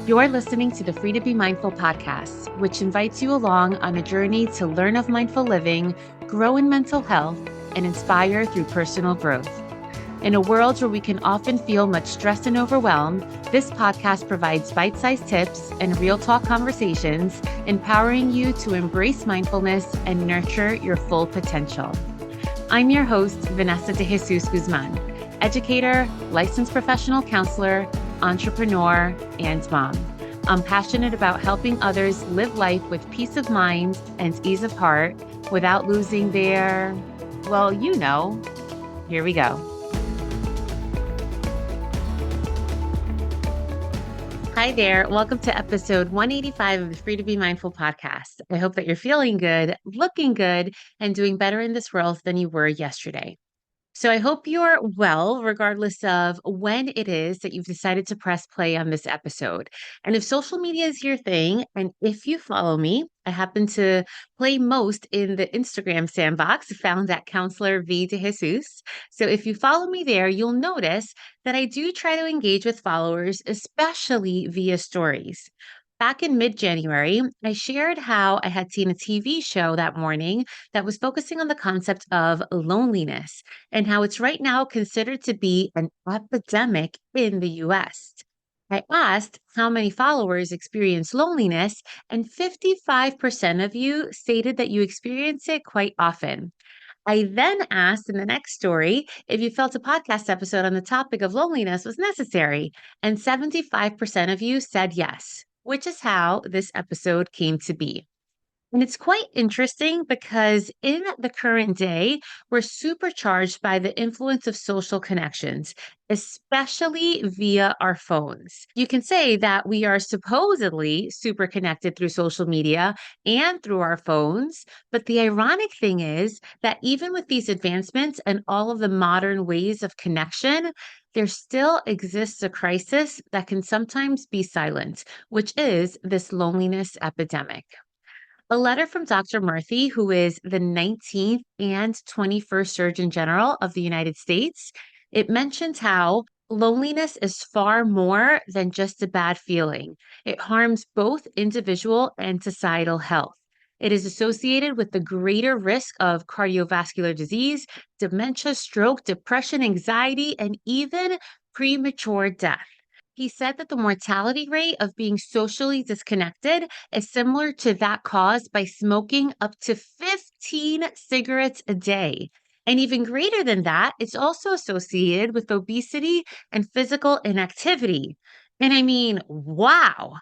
You're listening to the Free to Be Mindful podcast, which invites you along on a journey to learn of mindful living, grow in mental health, and inspire through personal growth. In a world where we can often feel much stress and overwhelm, this podcast provides bite-sized tips and real talk conversations, empowering you to embrace mindfulness and nurture your full potential. I'm your host, Vanessa De Jesus Guzman, educator, licensed professional counselor, entrepreneur, and mom. I'm passionate about helping others live life with peace of mind and ease of heart without losing their, here we go. Hi there. Welcome to episode 185 of the Free to Be Mindful podcast. I hope that you're feeling good, looking good, and doing better in this world than you were yesterday. So I hope you're well, regardless of when it is that you've decided to press play on this episode. And if social media is your thing, and if you follow me, I happen to play most in the Instagram sandbox found at Counselor V De Jesus. So if you follow me there, you'll notice that I do try to engage with followers, especially via stories. Back in mid January, I shared how I had seen a TV show that morning that was focusing on the concept of loneliness and how it's right now considered to be an epidemic in the US. I asked how many followers experience loneliness, and 55% of you stated that you experience it quite often. I then asked in the next story if you felt a podcast episode on the topic of loneliness was necessary, and 75% of you said yes, which is how this episode came to be. And it's quite interesting because in the current day, we're supercharged by the influence of social connections, especially via our phones. You can say that we are supposedly super connected through social media and through our phones. But the ironic thing is that even with these advancements and all of the modern ways of connection, there still exists a crisis that can sometimes be silent, which is this loneliness epidemic. A letter from Dr. Murthy, who is the 19th and 21st Surgeon General of the United States, it mentions how loneliness is far more than just a bad feeling. It harms both individual and societal health. It is associated with the greater risk of cardiovascular disease, dementia, stroke, depression, anxiety, and even premature death. He said that the mortality rate of being socially disconnected is similar to that caused by smoking up to 15 cigarettes a day. And even greater than that, it's also associated with obesity and physical inactivity. And I mean, wow,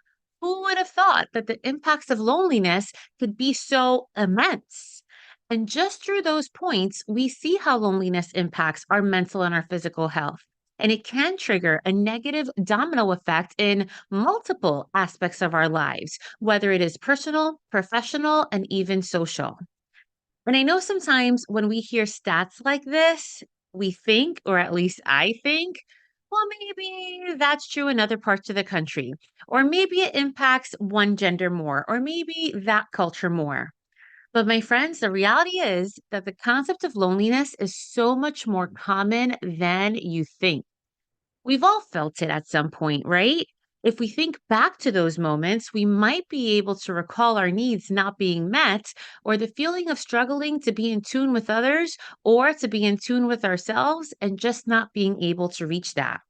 who would have thought that the impacts of loneliness could be so immense? And just through those points, we see how loneliness impacts our mental and our physical health. And it can trigger a negative domino effect in multiple aspects of our lives, whether it is personal, professional, and even social. And I know sometimes when we hear stats like this, we think, or at least I think, well, maybe that's true in other parts of the country, or maybe it impacts one gender more, or maybe that culture more. But my friends, the reality is that the concept of loneliness is so much more common than you think. We've all felt it at some point, right? If we think back to those moments, we might be able to recall our needs not being met or the feeling of struggling to be in tune with others or to be in tune with ourselves and just not being able to reach that.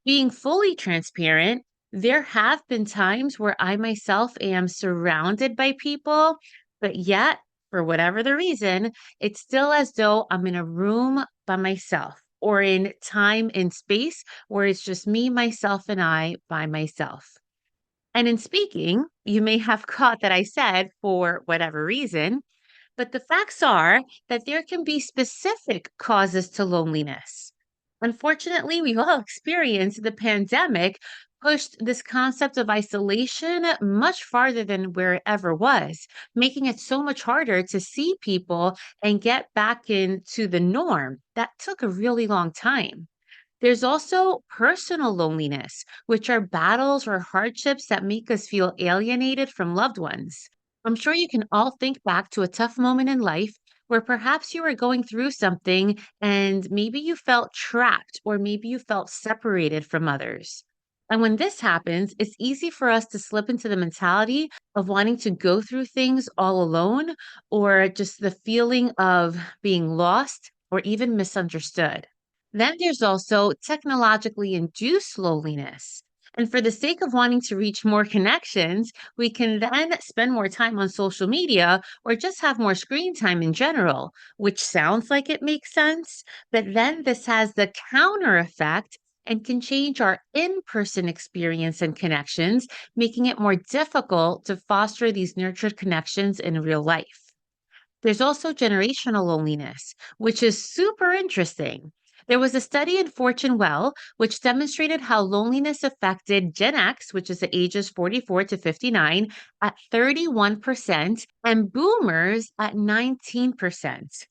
Being fully transparent, there have been times where I myself am surrounded by people, but yet, for whatever the reason, it's still as though I'm in a room by myself or in time and space where it's just me, myself, and I by myself. And in speaking, you may have caught that I said for whatever reason, but the facts are that there can be specific causes to loneliness. Unfortunately, we've all experienced the pandemic pushed this concept of isolation much farther than where it ever was, making it so much harder to see people and get back into the norm. That took a really long time. There's also personal loneliness, which are battles or hardships that make us feel alienated from loved ones. I'm sure you can all think back to a tough moment in life where perhaps you were going through something and maybe you felt trapped or maybe you felt separated from others. And when this happens, it's easy for us to slip into the mentality of wanting to go through things all alone or just the feeling of being lost or even misunderstood. Then there's also technologically induced loneliness. And for the sake of wanting to reach more connections, we can then spend more time on social media or just have more screen time in general, which sounds like it makes sense. But then this has the counter effect and can change our in person experience and connections, making it more difficult to foster these nurtured connections in real life. There's also generational loneliness, which is super interesting. There was a study in Fortune Well, which demonstrated how loneliness affected Gen X, which is the ages 44 to 59, at 31%, and boomers at 19%.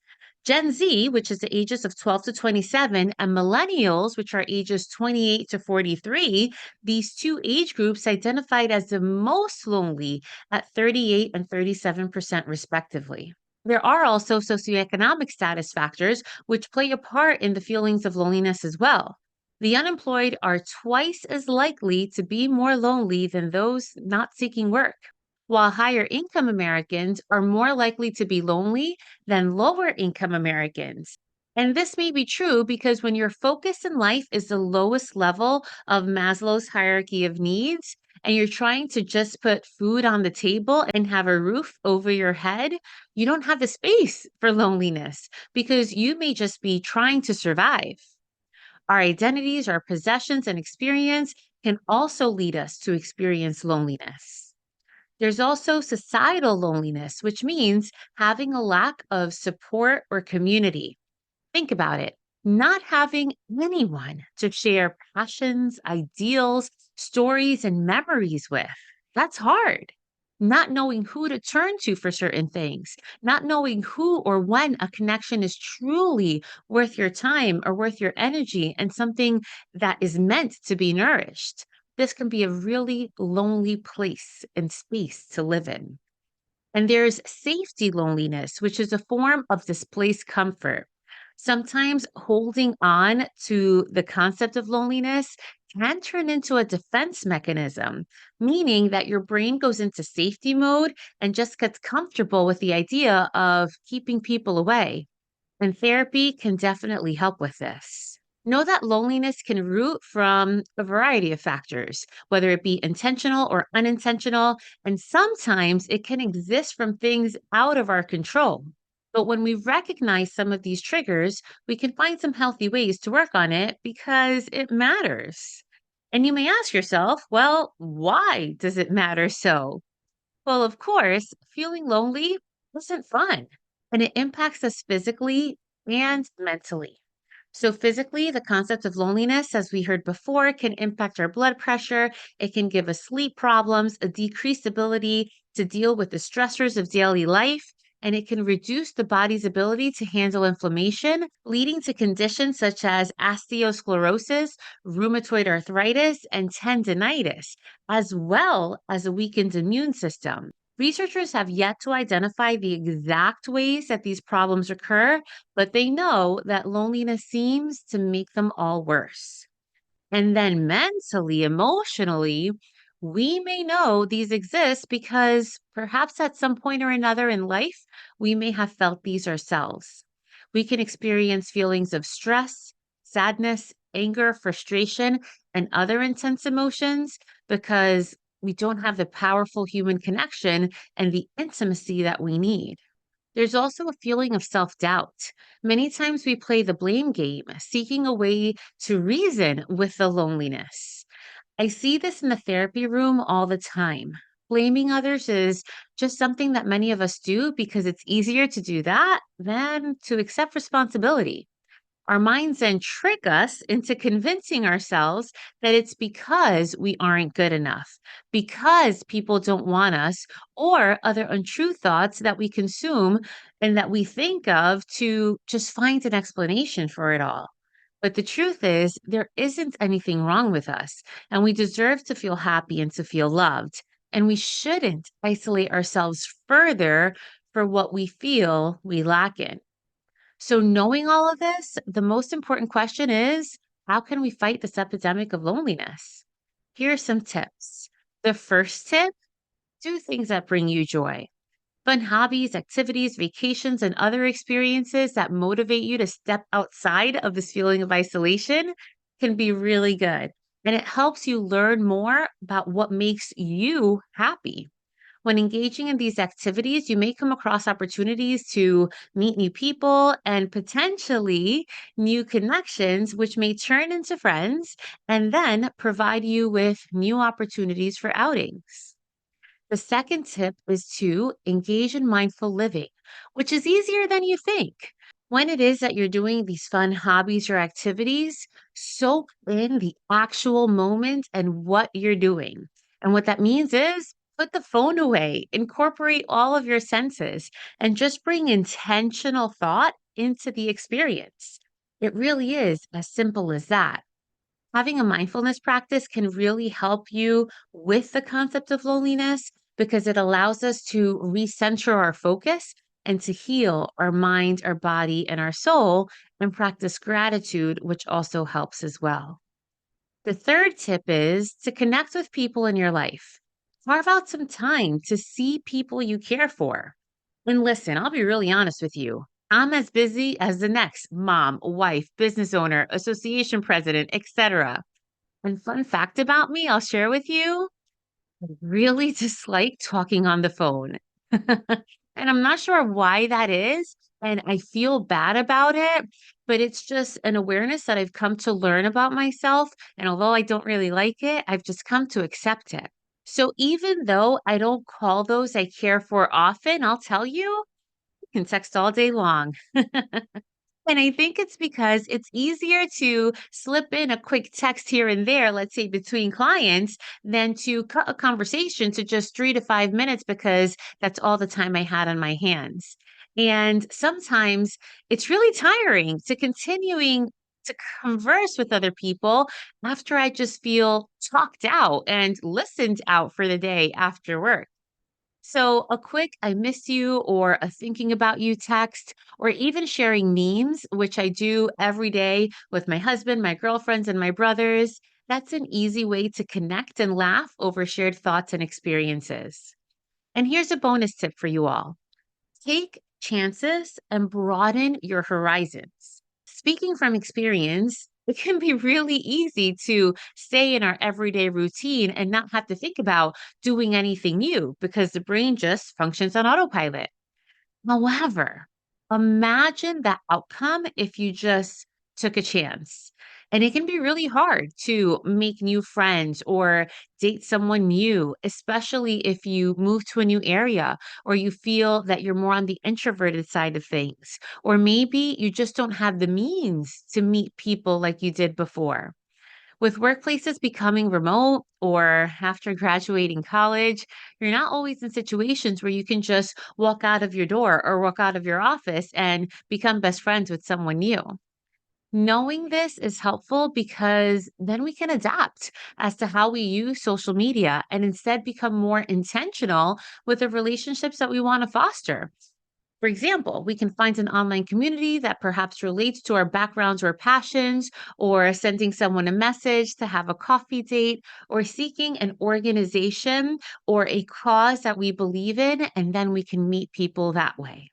Gen Z, which is the ages of 12 to 27, and millennials, which are ages 28 to 43, these two age groups identified as the most lonely at 38 and 37%, respectively. There are also socioeconomic status factors which play a part in the feelings of loneliness as well. The unemployed are twice as likely to be more lonely than those not seeking work, while higher income Americans are more likely to be lonely than lower income Americans. And this may be true because when your focus in life is the lowest level of Maslow's hierarchy of needs, and you're trying to just put food on the table and have a roof over your head, you don't have the space for loneliness because you may just be trying to survive. Our identities, our possessions, and experience can also lead us to experience loneliness. There's also societal loneliness, which means having a lack of support or community. Think about it. Not having anyone to share passions, ideals, stories, and memories with. That's hard. Not knowing who to turn to for certain things, not knowing who or when a connection is truly worth your time or worth your energy and something that is meant to be nourished. This can be a really lonely place and space to live in. And there's safety loneliness, which is a form of displaced comfort. Sometimes holding on to the concept of loneliness can turn into a defense mechanism, meaning that your brain goes into safety mode and just gets comfortable with the idea of keeping people away. And therapy can definitely help with this. Know that loneliness can root from a variety of factors, whether it be intentional or unintentional, and sometimes it can exist from things out of our control. But when we recognize some of these triggers, we can find some healthy ways to work on it because it matters. And you may ask yourself, well, why does it matter so? Well, of course, feeling lonely isn't fun and it impacts us physically and mentally. So, physically, the concept of loneliness, as we heard before, can impact our blood pressure. It can give us sleep problems, a decreased ability to deal with the stressors of daily life, and it can reduce the body's ability to handle inflammation, leading to conditions such as osteosclerosis, rheumatoid arthritis, and tendinitis, as well as a weakened immune system. Researchers have yet to identify the exact ways that these problems occur, but they know that loneliness seems to make them all worse. And then mentally, emotionally, we may know these exist because perhaps at some point or another in life, we may have felt these ourselves. We can experience feelings of stress, sadness, anger, frustration, and other intense emotions because we don't have the powerful human connection and the intimacy that we need. There's also a feeling of self doubt. Many times we play the blame game, seeking a way to reason with the loneliness. I see this in the therapy room all the time. Blaming others is just something that many of us do because it's easier to do that than to accept responsibility. Our minds then trick us into convincing ourselves that it's because we aren't good enough, because people don't want us, or other untrue thoughts that we consume and that we think of to just find an explanation for it all. But the truth is, there isn't anything wrong with us, and we deserve to feel happy and to feel loved. And we shouldn't isolate ourselves further for what we feel we lack in. So, knowing all of this, the most important question is how can we fight this epidemic of loneliness? Here are some tips. The first tip, do things that bring you joy. Fun hobbies, activities, vacations, and other experiences that motivate you to step outside of this feeling of isolation can be really good. And it helps you learn more about what makes you happy. When engaging in these activities, you may come across opportunities to meet new people and potentially new connections, which may turn into friends and then provide you with new opportunities for outings. The second tip is to engage in mindful living, which is easier than you think. When it is that you're doing these fun hobbies or activities, soak in the actual moment and what you're doing. And what that means is put the phone away, incorporate all of your senses, and just bring intentional thought into the experience. It really is as simple as that. Having a mindfulness practice can really help you with the concept of loneliness because it allows us to recenter our focus and to heal our mind, our body, and our soul and practice gratitude, which also helps as well. The third tip is to connect with people in your life. Carve out some time to see people you care for. And listen, I'll be really honest with you. I'm as busy as the next mom, wife, business owner, association president, etc. And fun fact about me, I'll share with you, I really dislike talking on the phone. And I'm not sure why that is. And I feel bad about it, but it's just an awareness that I've come to learn about myself. And although I don't really like it, I've just come to accept it. So even though I don't call those I care for often, I'll tell you, I can text all day long. And I think it's because it's easier to slip in a quick text here and there, let's say between clients, than to cut a conversation to just 3 to 5 minutes because that's all the time I had on my hands. And sometimes it's really tiring to continuing to converse with other people after I just feel talked out and listened out for the day after work. So, a quick I miss you or a thinking about you text, or even sharing memes, which I do every day with my husband, my girlfriends, and my brothers. That's an easy way to connect and laugh over shared thoughts and experiences. And here's a bonus tip for you all, take chances and broaden your horizons. Speaking from experience, it can be really easy to stay in our everyday routine and not have to think about doing anything new because the brain just functions on autopilot. However, imagine the outcome if you just took a chance. And it can be really hard to make new friends or date someone new, especially if you move to a new area or you feel that you're more on the introverted side of things. Or maybe you just don't have the means to meet people like you did before. With workplaces becoming remote or after graduating college, you're not always in situations where you can just walk out of your door or walk out of your office and become best friends with someone new. Knowing this is helpful because then we can adapt as to how we use social media and instead become more intentional with the relationships that we want to foster. For example, we can find an online community that perhaps relates to our backgrounds or passions, or sending someone a message to have a coffee date, or seeking an organization or a cause that we believe in, and then we can meet people that way.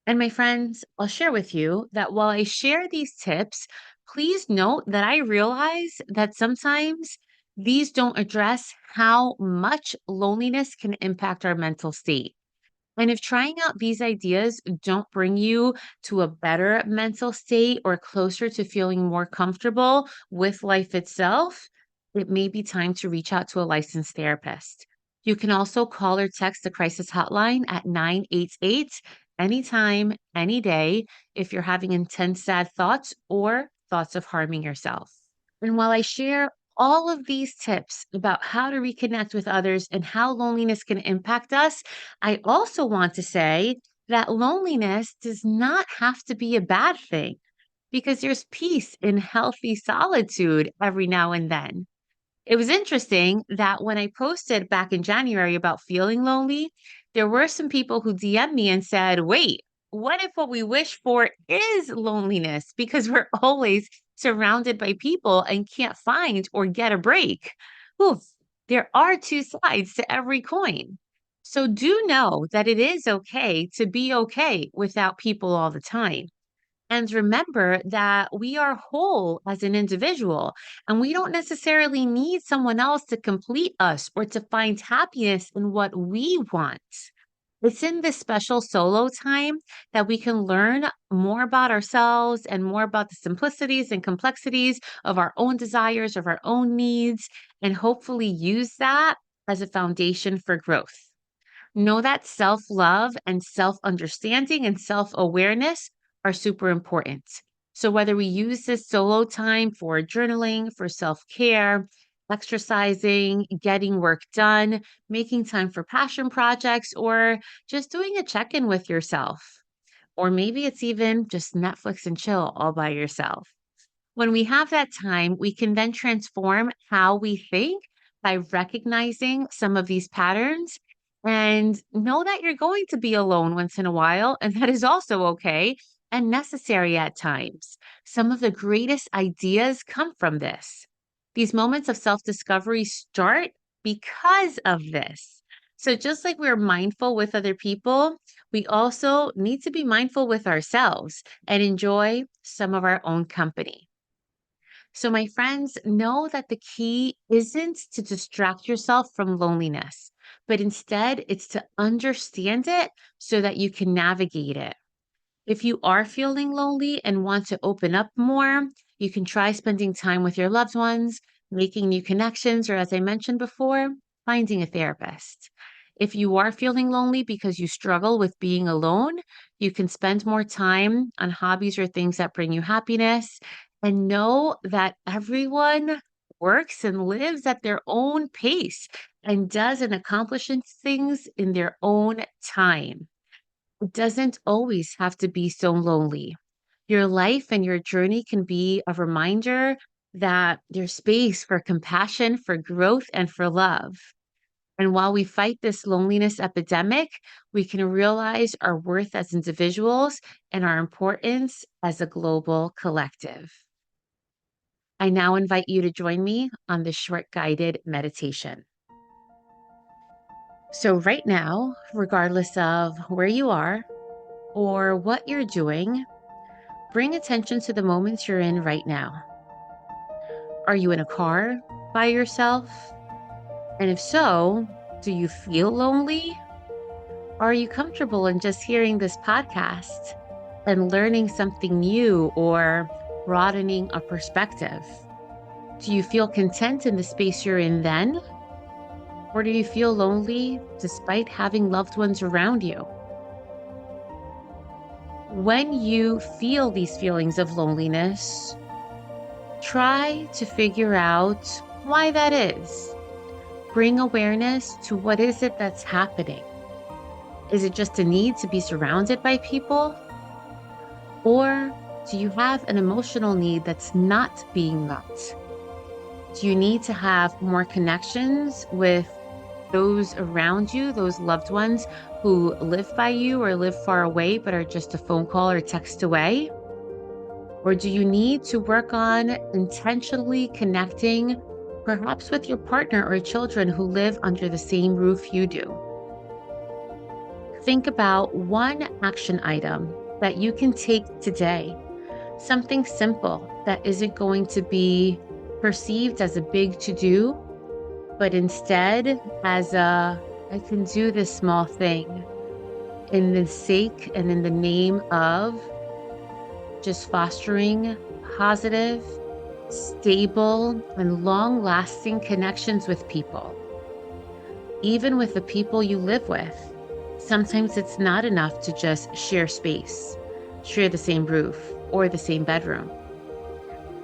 And my friends, I'll share with you that while I share these tips, please note that I realize that sometimes these don't address how much loneliness can impact our mental state. And if trying out these ideas don't bring you to a better mental state or closer to feeling more comfortable with life itself, it may be time to reach out to a licensed therapist. You can also call or text the crisis hotline at 988 anytime, any day if you're having intense sad thoughts or thoughts of harming yourself. And while I share all of these tips about how to reconnect with others and how loneliness can impact us, I also want to say that loneliness does not have to be a bad thing because there's peace in healthy solitude every now and then. It was interesting that when I posted back in January about feeling lonely, there were some people who DM'd me and said, wait, what if what we wish for is loneliness? Because we're always surrounded by people and can't find or get a break. Oof, there are two sides to every coin. So do know that it is okay to be okay without people all the time. And remember that we are whole as an individual, and we don't necessarily need someone else to complete us or to find happiness in what we want. It's in this special solo time that we can learn more about ourselves and more about the simplicities and complexities of our own desires, of our own needs, and hopefully use that as a foundation for growth. Know that self love and self understanding and self awareness are super important. So, whether we use this solo time for journaling, for self care, exercising, getting work done, making time for passion projects, or just doing a check in with yourself, or maybe it's even just Netflix and chill all by yourself. When we have that time, we can then transform how we think by recognizing some of these patterns and know that you're going to be alone once in a while, and that is also okay and necessary at times. Some of the greatest ideas come from this. These moments of self discovery start because of this. So, just like we're mindful with other people, we also need to be mindful with ourselves and enjoy some of our own company. So, my friends, know that the key isn't to distract yourself from loneliness, but instead it's to understand it so that you can navigate it. If you are feeling lonely and want to open up more, you can try spending time with your loved ones, making new connections, or as I mentioned before, finding a therapist. If you are feeling lonely because you struggle with being alone, you can spend more time on hobbies or things that bring you happiness. And know that everyone works and lives at their own pace and does and accomplishes things in their own time. It doesn't always have to be so lonely. Your life and your journey can be a reminder that there's space for compassion, for growth, and for love. And while we fight this loneliness epidemic, we can realize our worth as individuals and our importance as a global collective. I now invite you to join me on this short guided meditation. So, right now, regardless of where you are or what you're doing, bring attention to the moments you're in right now. Are you in a car by yourself? And if so, do you feel lonely? Are you comfortable in just hearing this podcast and learning something new or broadening a perspective? Do you feel content in the space you're in then? Or do you feel lonely despite having loved ones around you? When you feel these feelings of loneliness, try to figure out why that is. Bring awareness to what is it that's happening. Is it just a need to be surrounded by people? Or do you have an emotional need that's not being met? Do you need to have more connections with those around you, those loved ones who live by you or live far away but are just a phone call or text away? Or do you need to work on intentionally connecting, perhaps with your partner or children who live under the same roof you do? Think about one action item that you can take today, something simple that isn't going to be perceived as a big to do, but instead as I can do this small thing in the sake and in the name of just fostering positive, stable, and long lasting connections with people, even with the people you live with. Sometimes it's not enough to just share space, share the same roof or the same bedroom.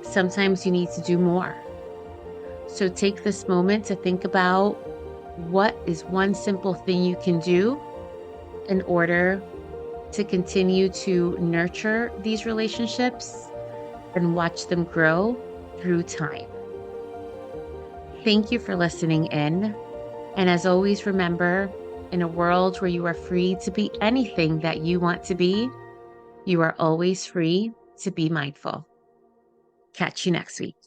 Sometimes you need to do more. So take this moment to think about what is one simple thing you can do in order to continue to nurture these relationships and watch them grow through time. Thank you for listening in. And as always, remember, in a world where you are free to be anything that you want to be, you are always free to be mindful. Catch you next week.